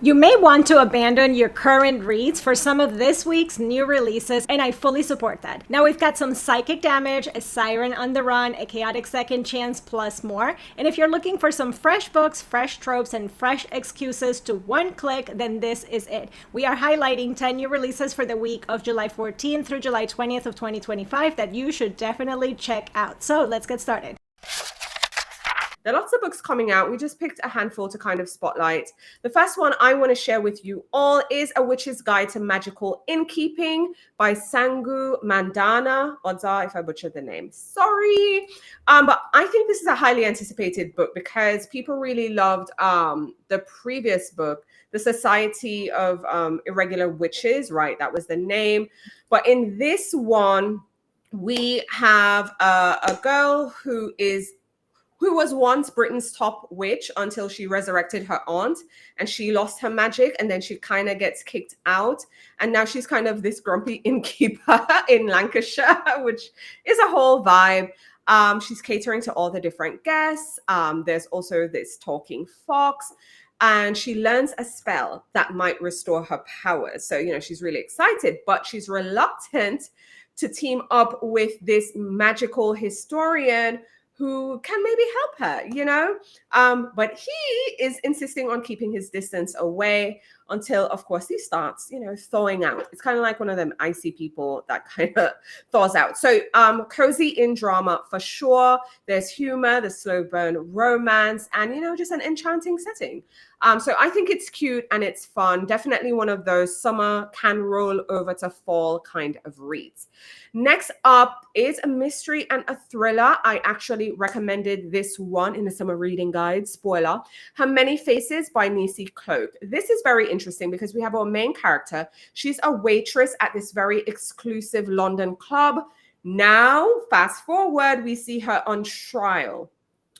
You may want to abandon your current reads for some of this week's new releases, and I fully support that. Now we've got some Psychic Damage, a Siren on the Run, a Chaotic Second Chance, plus more. And if you're looking for some fresh books, fresh tropes, and fresh excuses to one click, then this is it. We are highlighting 10 new releases for the week of July 14th through July 20th of 2025 that you should definitely check out. So let's get started. There are lots of books coming out. We just picked a handful to kind of spotlight. The first one I want to share with you all is A Witch's Guide to Magical Innkeeping by Sangu Mandana. Odds are if I butchered the name, sorry. But I think this is a highly anticipated book because people really loved the previous book, The Society of Irregular Witches, right? That was the name. But in this one, we have a girl who was once Britain's top witch until she resurrected her aunt and she lost her magic, and then she kind of gets kicked out. And now she's kind of this grumpy innkeeper in Lancashire, which is a whole vibe. She's catering to all the different guests. There's also this talking fox, and she learns a spell that might restore her powers. So, she's really excited, but she's reluctant to team up with this magical historian who can maybe help her, but he is insisting on keeping his distance away until, of course, he starts, thawing out. It's kind of like one of them icy people that kind of thaws out. So cozy in drama for sure. There's humor, the slow burn romance, and, just an enchanting setting. So I think it's cute and it's fun. Definitely one of those summer can roll over to fall kind of reads. Next up is a mystery and a thriller. I actually recommended this one in the summer reading guide. Spoiler: Her Many Faces by Nisi Cloak. This is very interesting because we have our main character. She's a waitress at this very exclusive London club. Now, fast forward, we see her on trial.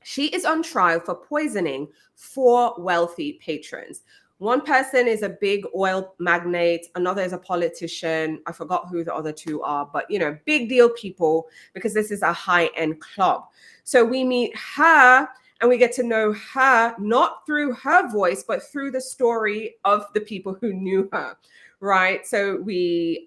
She is on trial for poisoning 4 wealthy patrons. One person is a big oil magnate. Another is a politician. I forgot who the other 2 are, but, big deal people, because this is a high-end club. So we meet her and we get to know her, not through her voice, but through the story of the people who knew her. Right. So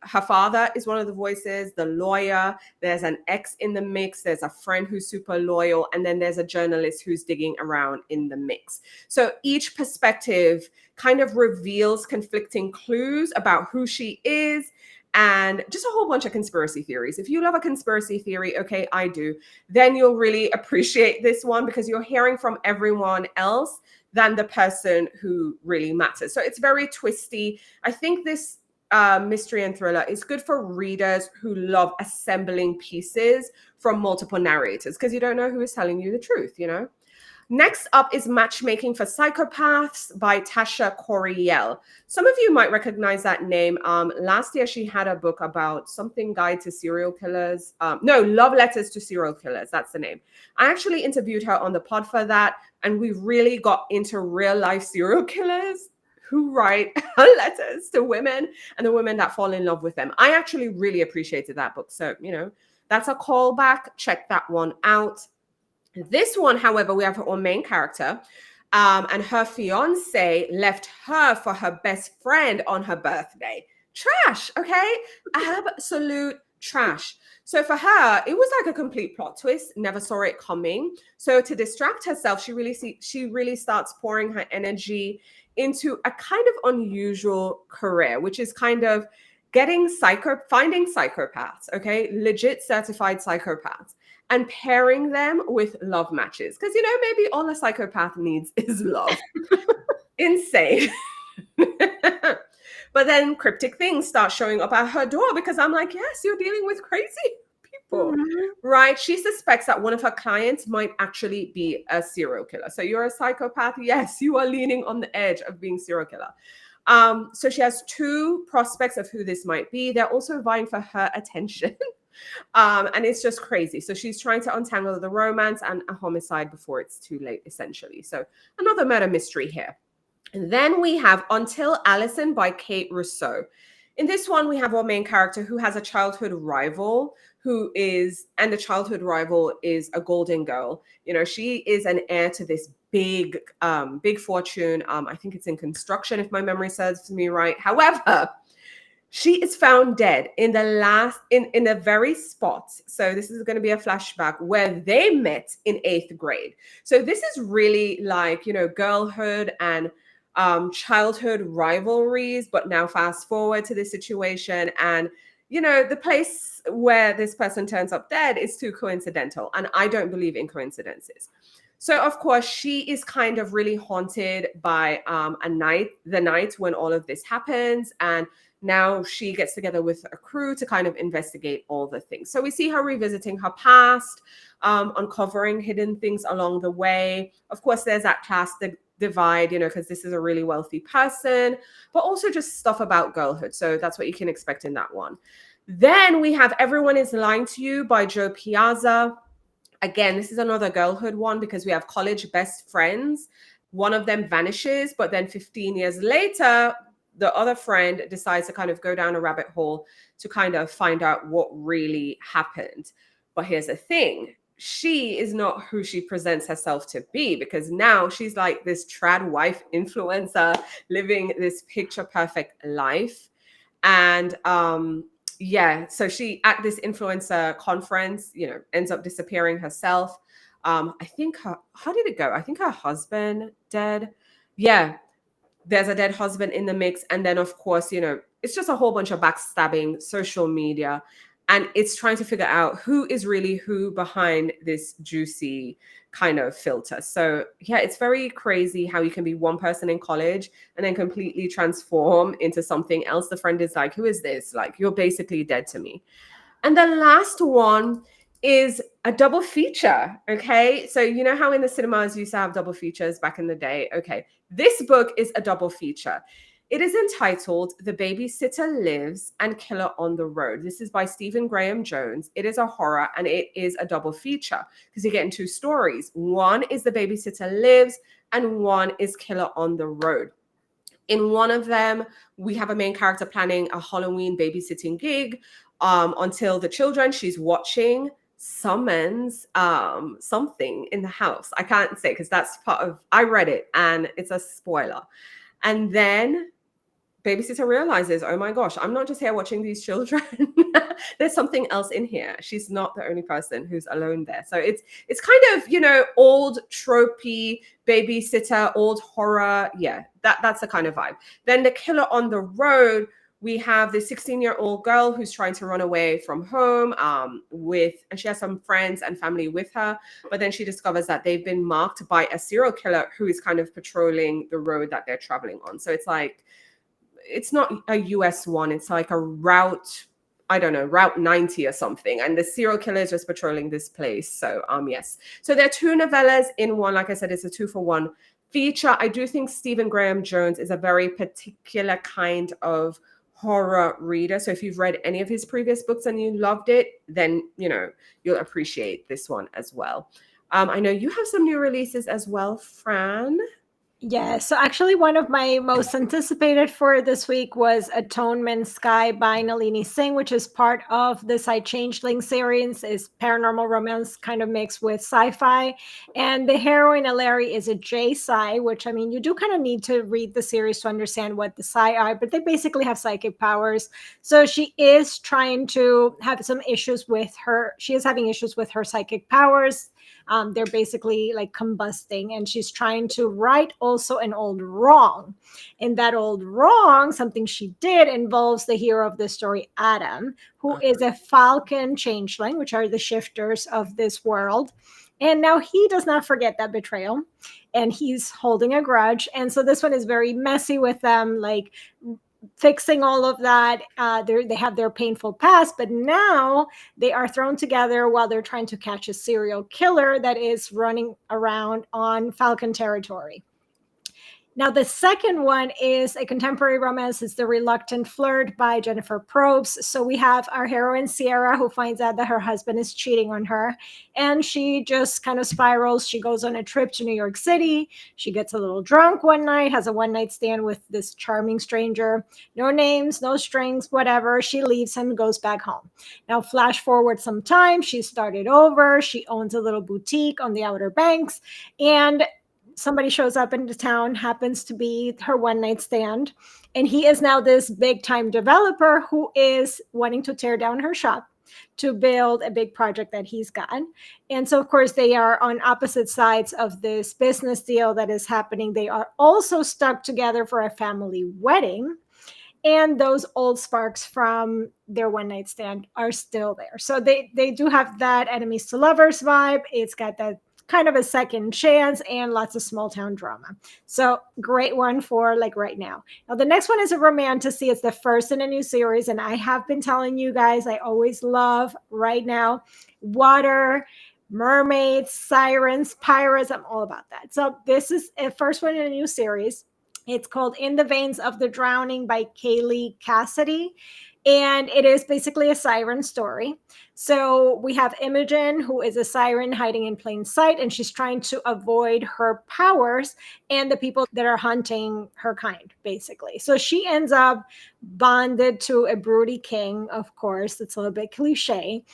her father is one of the voices, the lawyer, there's an ex in the mix, there's a friend who's super loyal, and then there's a journalist who's digging around in the mix. So each perspective kind of reveals conflicting clues about who she is, and just a whole bunch of conspiracy theories. If you love a conspiracy theory, okay, I do, then you'll really appreciate this one because you're hearing from everyone else than the person who really matters. So it's very twisty. I think this mystery and thriller is good for readers who love assembling pieces from multiple narrators because you don't know who is telling you the truth, Next up is Matchmaking for Psychopaths by Tasha Coriel. Some of you might recognize that name. Last year, she had a book about something guide to serial killers. Love Letters to Serial Killers. That's the name. I actually interviewed her on the pod for that, and we really got into real life serial killers who write letters to women and the women that fall in love with them. I actually really appreciated that book. So, that's a callback. Check that one out. This one, however, we have our main character, and her fiance left her for her best friend on her birthday. Trash, okay? Absolute trash. So for her, it was like a complete plot twist. Never saw it coming. So to distract herself, she really starts pouring her energy into a kind of unusual career, which is kind of finding psychopaths, okay? Legit certified psychopaths, and pairing them with love matches. Because, maybe all a psychopath needs is love. Insane. But then cryptic things start showing up at her door because I'm like, yes, you're dealing with crazy people, right? She suspects that one of her clients might actually be a serial killer. So you're a psychopath. Yes, you are leaning on the edge of being serial killer. So she has 2 prospects of who this might be. They're also vying for her attention. And it's just crazy. So she's trying to untangle the romance and a homicide before it's too late, essentially. So another murder mystery here. And then we have Until Allison by Kate Rousseau. In this one, we have our main character who has a childhood rival and the childhood rival is a golden girl. She is an heir to this big fortune. I think it's in construction, if my memory serves me right. However, she is found dead in the very spot. So this is going to be a flashback where they met in 8th grade. So this is really like, girlhood and childhood rivalries, but now fast forward to this situation, and the place where this person turns up dead is too coincidental, and I don't believe in coincidences. So of course she is kind of really haunted by the night when all of this happens, and now she gets together with a crew to kind of investigate all the things. So we see her revisiting her past, uncovering hidden things along the way. Of course, there's that class divide, because this is a really wealthy person, but also just stuff about girlhood. So that's what you can expect in that one. Then we have Everyone is Lying to You by Joe Piazza. Again, this is another girlhood one because we have college best friends. One of them vanishes, but then 15 years later, the other friend decides to kind of go down a rabbit hole to kind of find out what really happened. But here's the thing. She is not who she presents herself to be, because now she's like this trad wife influencer living this picture perfect life. And so she at this influencer conference, ends up disappearing herself. I think how did it go? I think her husband dead. Yeah, there's a dead husband in the mix. And then, of course, it's just a whole bunch of backstabbing, social media. And it's trying to figure out who is really who behind this juicy kind of filter. So, yeah, it's very crazy how you can be one person in college and then completely transform into something else. The friend is like, who is this? Like, you're basically dead to me. And the last one is a double feature. Okay. So, how in the cinemas you used to have double features back in the day? Okay. This book is a double feature. It is entitled The Babysitter Lives and Killer on the Road. This is by Stephen Graham Jones. It is a horror and it is a double feature because you get in 2 stories. One is The Babysitter Lives and one is Killer on the Road. In one of them, we have a main character planning a Halloween babysitting gig until the children she's watching summons something in the house. I can't say because that's I read it and it's a spoiler. And then babysitter realizes, oh my gosh, I'm not just here watching these children. There's something else in here. She's not the only person who's alone there. So it's kind of, old tropey babysitter, old horror. Yeah, that's the kind of vibe. Then the Killer on the Road, we have this 16-year-old girl who's trying to run away from home and she has some friends and family with her. But then she discovers that they've been marked by a serial killer who is kind of patrolling the road that they're traveling on. So it's like, it's not a US one. It's like a route, I don't know, Route 90 or something. And the serial killer is just patrolling this place. So, yes. So there are 2 novellas in one. Like I said, it's a 2-for-1 feature. I do think Stephen Graham Jones is a very particular kind of horror reader. So if you've read any of his previous books and you loved it, then, you'll appreciate this one as well. I know you have some new releases as well, Fran. Yeah, so actually one of my most anticipated for this week was Atonement Sky by Nalini Singh, which is part of the Side Changeling series. Is paranormal romance kind of mixed with sci-fi. And the heroine, Alary, is a J-Psi, which, I mean, you do kind of need to read the series to understand what the Psi are, but they basically have psychic powers. So she is trying to have some issues with her. She is having issues with her psychic powers. They're basically like combusting, and she's trying to right also an old wrong. And that old wrong, something she did, involves the hero of the story, Adam, who is a falcon changeling, which are the shifters of this world. And now he does not forget that betrayal, and he's holding a grudge. And so this one is very messy with them, like fixing all of that. They have their painful past, but now they are thrown together while they're trying to catch a serial killer that is running around on Falcon territory. Now, the second one is a contemporary romance. It's The Reluctant Flirt by Jennifer Probst. So we have our heroine, Sierra, who finds out that her husband is cheating on her. And she just kind of spirals. She goes on a trip to New York City. She gets a little drunk one night, has a one-night stand with this charming stranger. No names, no strings, whatever. She leaves him, goes back home. Now, flash forward some time. She started over. She owns a little boutique on the Outer Banks. And somebody shows up into town, happens to be her one night stand. And he is now this big time developer who is wanting to tear down her shop to build a big project that he's got. And so, of course, they are on opposite sides of this business deal that is happening. They are also stuck together for a family wedding. And those old sparks from their one night stand are still there. So they do have that enemies to lovers vibe. It's got that kind of a second chance and lots of small town drama. So great one for like right now. Now the next one is a romantasy. It's the first in a new series. And I have been telling you guys, I always love right now, water, mermaids, sirens, pirates. I'm all about that. So this is a first one in a new series. It's called In the Veins of the Drowning by Kaylee Cassidy. And it is basically a siren story. So we have Imogen, who is a siren hiding in plain sight, and she's trying to avoid her powers and the people that are hunting her kind, basically. So she ends up bonded to a broody king, of course. It's a little bit cliche,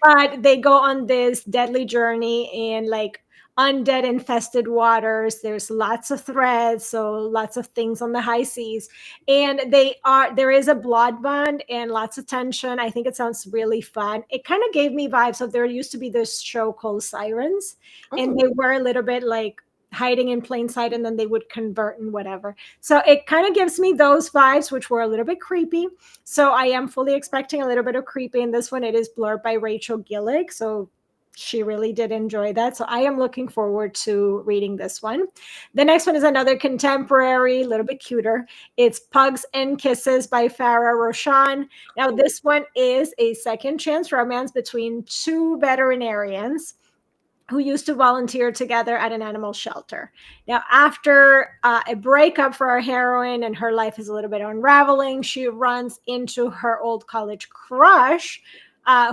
but they go on this deadly journey in like undead infested waters. There's lots of threads, so lots of things on the high seas, and there is a blood bond and lots of tension. I think it sounds really fun. It kind of gave me vibes of there used to be this show called Sirens, and they were a little bit like hiding in plain sight, and then they would convert and whatever. So it kind of gives me those vibes, which were a little bit creepy. So I am fully expecting a little bit of creepy in this one. It is blurred by Rachel Gillig, so she really did enjoy that. So I am looking forward to reading this one. The next one is another contemporary, a little bit cuter. It's Pugs and Kisses by Farah Roshan. Now, this one is a second chance romance between two veterinarians who used to volunteer together at an animal shelter. Now, after a breakup for our heroine and her life is a little bit unraveling, she runs into her old college crush,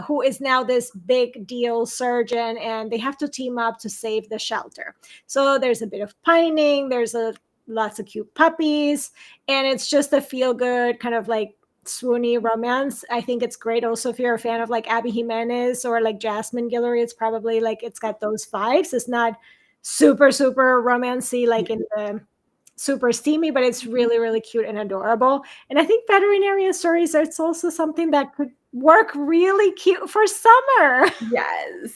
who is now this big deal surgeon, and they have to team up to save the shelter. So there's a bit of pining, there's lots of cute puppies, and it's just a feel good kind of like swoony romance. I think it's great also if you're a fan of like Abby Jimenez or like Jasmine Guillory. It's probably like it's got those vibes. It's not super romancy like in the super steamy, but it's really, really cute and adorable. And I think veterinarian stories, it's also something that could work really cute for summer. Yes.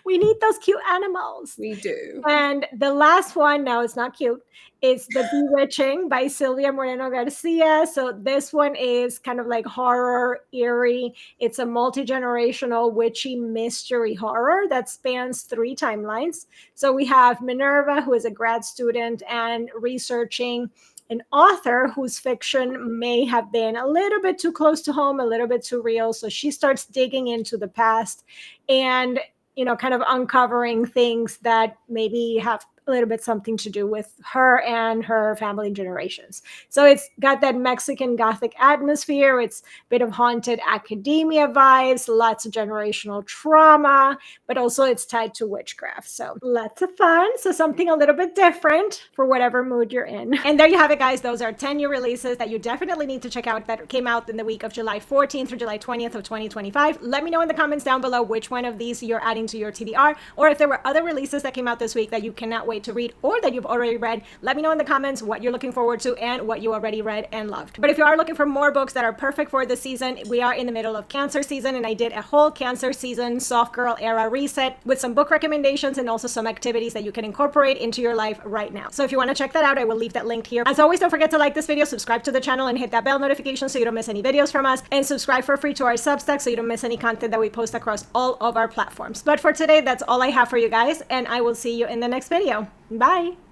We need those cute animals. We do. And the last one, no, it's not cute. It's The Bewitching by Sylvia Moreno-Garcia. So this one is kind of like horror, eerie. It's a multi-generational witchy mystery horror that spans 3 timelines. So we have Minerva, who is a grad student and researching an author whose fiction may have been a little bit too close to home, a little bit too real. So she starts digging into the past and, you know, kind of uncovering things that maybe have a little bit something to do with her and her family and generations. So it's got that Mexican Gothic atmosphere. It's a bit of haunted academia vibes, lots of generational trauma, but also it's tied to witchcraft. So lots of fun. So something a little bit different for whatever mood you're in. And there you have it, guys. Those are 10 new releases that you definitely need to check out that came out in the week of July 14th through July 20th of 2025. Let me know in the comments down below which one of these you're adding to your TBR, or if there were other releases that came out this week that you cannot wait to read or that you've already read. Let me know in the comments what you're looking forward to and what you already read and loved. But if you are looking for more books that are perfect for the season, we are in the middle of Cancer season, and I did a whole Cancer season soft girl era reset with some book recommendations and also some activities that you can incorporate into your life right now. So if you want to check that out, I will leave that linked here. As always, don't forget to like this video, subscribe to the channel, and hit that bell notification so you don't miss any videos from us, and subscribe for free to our Substack so you don't miss any content that we post across all of our platforms. But for today, that's all I have for you guys, and I will see you in the next video. Bye!